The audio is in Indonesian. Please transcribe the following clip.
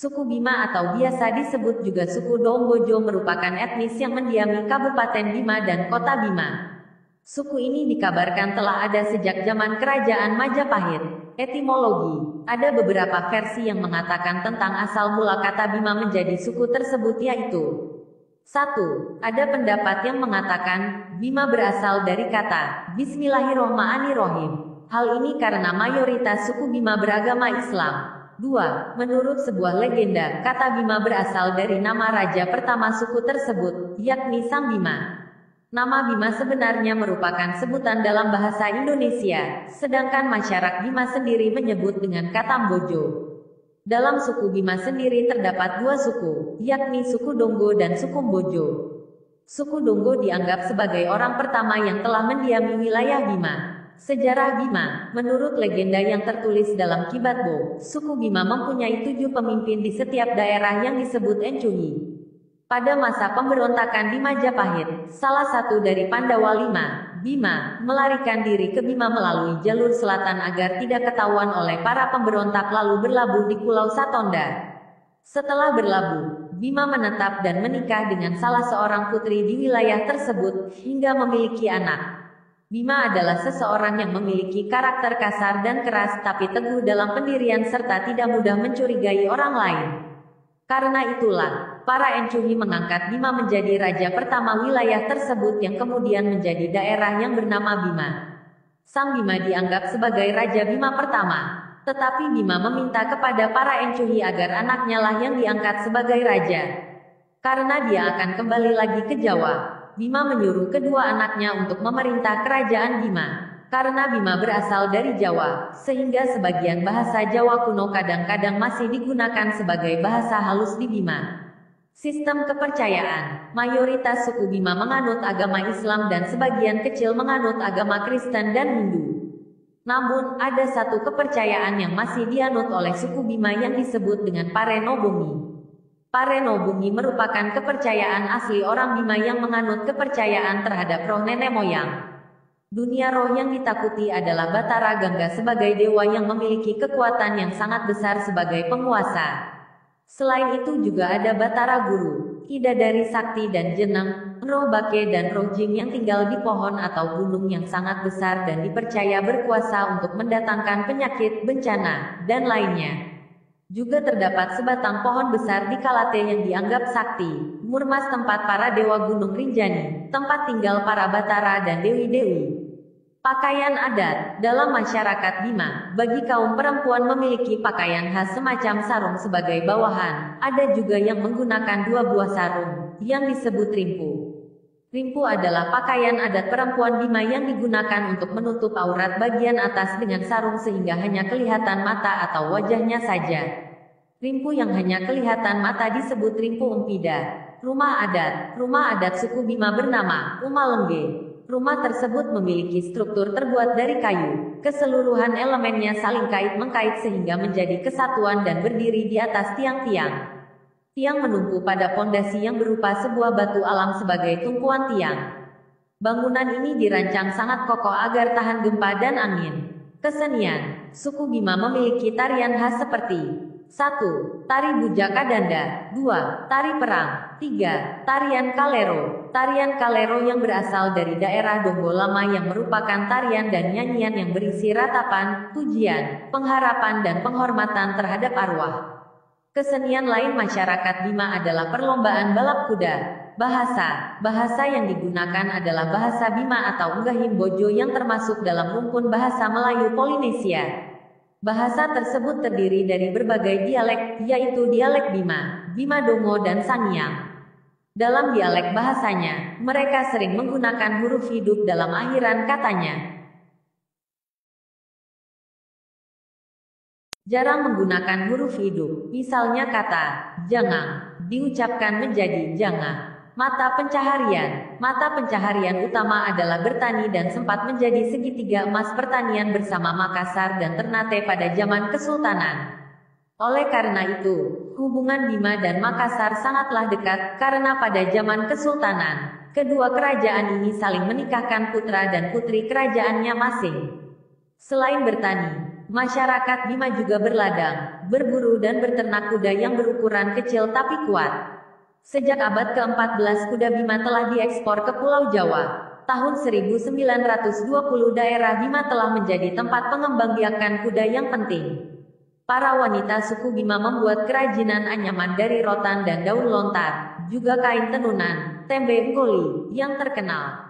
Suku Bima atau biasa disebut juga suku Dongbojo merupakan etnis yang mendiami Kabupaten Bima dan Kota Bima. Suku ini dikabarkan telah ada sejak zaman Kerajaan Majapahit. Etimologi. Ada beberapa versi yang mengatakan tentang asal mula kata Bima menjadi suku tersebut, yaitu 1. Ada pendapat yang mengatakan Bima berasal dari kata Bismillahirrohmanirrohim. Hal ini karena mayoritas suku Bima beragama Islam. 2. Menurut sebuah legenda, kata Bima berasal dari nama raja pertama suku tersebut, yakni Sang Bima. Nama Bima sebenarnya merupakan sebutan dalam bahasa Indonesia, sedangkan masyarakat Bima sendiri menyebut dengan kata Mbojo. Dalam suku Bima sendiri terdapat dua suku, yakni suku Donggo dan suku Mbojo. Suku Donggo dianggap sebagai orang pertama yang telah mendiami wilayah Bima. Sejarah Bima. Menurut legenda yang tertulis dalam Kibatbo, suku Bima mempunyai 7 pemimpin di setiap daerah yang disebut Encuhi. Pada masa pemberontakan di Majapahit, salah satu dari Pandawa Bima, melarikan diri ke Bima melalui jalur selatan agar tidak ketahuan oleh para pemberontak lalu berlabuh di Pulau Satonda. Setelah berlabuh, Bima menetap dan menikah dengan salah seorang putri di wilayah tersebut, hingga memiliki anak. Bima adalah seseorang yang memiliki karakter kasar dan keras tapi teguh dalam pendirian serta tidak mudah mencurigai orang lain. Karena itulah, para Encuhi mengangkat Bima menjadi raja pertama wilayah tersebut yang kemudian menjadi daerah yang bernama Bima. Sang Bima dianggap sebagai Raja Bima pertama. Tetapi Bima meminta kepada para Encuhi agar anaknya lah yang diangkat sebagai raja. Karena dia akan kembali lagi ke Jawa, Bima menyuruh kedua anaknya untuk memerintah kerajaan Bima. Karena Bima berasal dari Jawa, sehingga sebagian bahasa Jawa kuno kadang-kadang masih digunakan sebagai bahasa halus di Bima. Sistem kepercayaan. Mayoritas suku Bima menganut agama Islam dan sebagian kecil menganut agama Kristen dan Hindu. Namun, ada satu kepercayaan yang masih dianut oleh suku Bima yang disebut dengan Parenobungi. Parenobungi merupakan kepercayaan asli orang Bima yang menganut kepercayaan terhadap roh nenek moyang. Dunia roh yang ditakuti adalah Batara Gangga sebagai dewa yang memiliki kekuatan yang sangat besar sebagai penguasa. Selain itu juga ada Batara Guru, Bidadari Sakti dan Jeneng, roh Bake dan roh Jin yang tinggal di pohon atau gunung yang sangat besar dan dipercaya berkuasa untuk mendatangkan penyakit, bencana, dan lainnya. Juga terdapat sebatang pohon besar di Kalate yang dianggap sakti, murmas tempat para dewa Gunung Rinjani, tempat tinggal para Batara dan dewi-dewi. Pakaian adat. Dalam masyarakat Bima, bagi kaum perempuan memiliki pakaian khas semacam sarung sebagai bawahan. Ada juga yang menggunakan 2 buah sarung, yang disebut rimpu. Rimpu adalah pakaian adat perempuan Bima yang digunakan untuk menutup aurat bagian atas dengan sarung sehingga hanya kelihatan mata atau wajahnya saja. Rimpu yang hanya kelihatan mata disebut rimpu empida. Rumah adat suku Bima bernama Rumah Lengge. Rumah tersebut memiliki struktur terbuat dari kayu. Keseluruhan elemennya saling kait-mengkait sehingga menjadi kesatuan dan berdiri di atas tiang-tiang. Tiang menumpu pada pondasi yang berupa sebuah batu alam sebagai tumpuan tiang. Bangunan ini dirancang sangat kokoh agar tahan gempa dan angin. Kesenian. Suku Bima memiliki tarian khas seperti 1. Tari Bujaka Danda. 2. Tari Perang. 3. Tarian Kalero. Tarian Kalero yang berasal dari daerah Donggo Lama yang merupakan tarian dan nyanyian yang berisi ratapan, pujian, pengharapan dan penghormatan terhadap arwah. Kesenian lain masyarakat Bima adalah perlombaan balap kuda. Bahasa yang digunakan adalah bahasa Bima atau Unggahim Bojo yang termasuk dalam rumpun bahasa Melayu Polinesia. Bahasa tersebut terdiri dari berbagai dialek, yaitu dialek Bima, Bima Dongo dan Sangiang. Dalam dialek bahasanya, mereka sering menggunakan huruf hidup dalam akhiran katanya. Jarang menggunakan huruf hidup, misalnya kata jangang diucapkan menjadi janga. Mata pencaharian utama adalah bertani dan sempat menjadi segitiga emas pertanian bersama Makassar dan Ternate pada zaman Kesultanan. Oleh karena itu, hubungan Bima dan Makassar sangatlah dekat karena pada zaman Kesultanan, kedua kerajaan ini saling menikahkan putra dan putri kerajaannya masing. Selain bertani, Masyarakat Bima juga berladang, berburu dan berternak kuda yang berukuran kecil tapi kuat. Sejak abad ke-14 kuda Bima telah diekspor ke Pulau Jawa. Tahun 1920 daerah Bima telah menjadi tempat pengembangbiakan kuda yang penting. Para wanita suku Bima membuat kerajinan anyaman dari rotan dan daun lontar, juga kain tenunan, tembe ngoli, yang terkenal.